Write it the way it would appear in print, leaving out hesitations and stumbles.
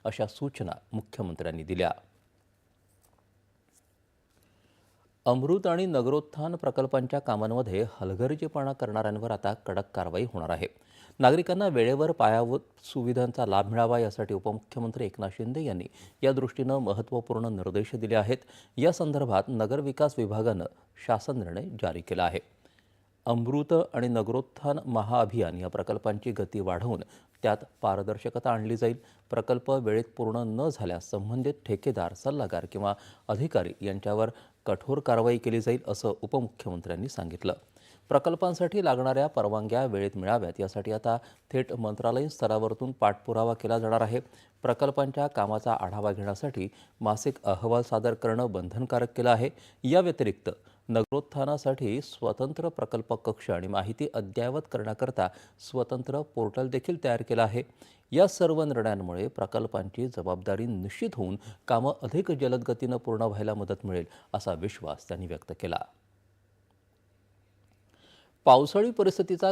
अशा सूचना मुख्यमंत्र्यांनी दिल्या। अमृत आणि नगरोत्थान प्रकल्पांच्या कामांमध्ये हलगर्जीपणा करणाऱ्यांवर आता कडक कारवाई होणार आहे। नागरिकांना वेळेवर पायाभूत सुविधांचा लाभ मिळावा यासाठी उपमुख्यमंत्री एकनाथ शिंदे यांनी या दृष्टीनं महत्त्वपूर्ण निर्देश दिले आहेत। या संदर्भात नगरविकास विभागानं शासन निर्णय जारी केला आहे। अमृत आणि नगरोत्थान महाअभियान या प्रकल्पांची गती वाढवून त्यात पारदर्शकता आणली जाईल। प्रकल्प वेळेत पूर्ण न झाल्यास संबंधित ठेकेदार, सल्लागार किंवा अधिकारी यांच्यावर कठोर कारवाई केली जाईल असं उपमुख्यमंत्र्यांनी सांगितलं। प्रकल्पांसाठी लागणाऱ्या परवानग्या वेळेत मिळाव्यात यासाठी आता थेट मंत्रालयीन स्तरावरून पाठपुरावा केला जाणार आहे। प्रकल्पांच्या कामाचा आढावा घेण्यासाठी मासिक अहवाल सादर करणं बंधनकारक केलं आहे। या व्यतिरिक्त नगरोत्थानासाठी स्वतंत्र प्रकल्प कक्ष आणि माहिती अद्ययावत करण्याकरता स्वतंत्र पोर्टल देखील तयार केलं आहे। या सर्व निर्णयांमुळे प्रकल्पांची जबाबदारी निश्चित होऊन कामं अधिक जलद गतीनं पूर्ण व्हायला मदत मिळेल असा विश्वास त्यांनी व्यक्त केला। पावसाळी परिस्थितीचा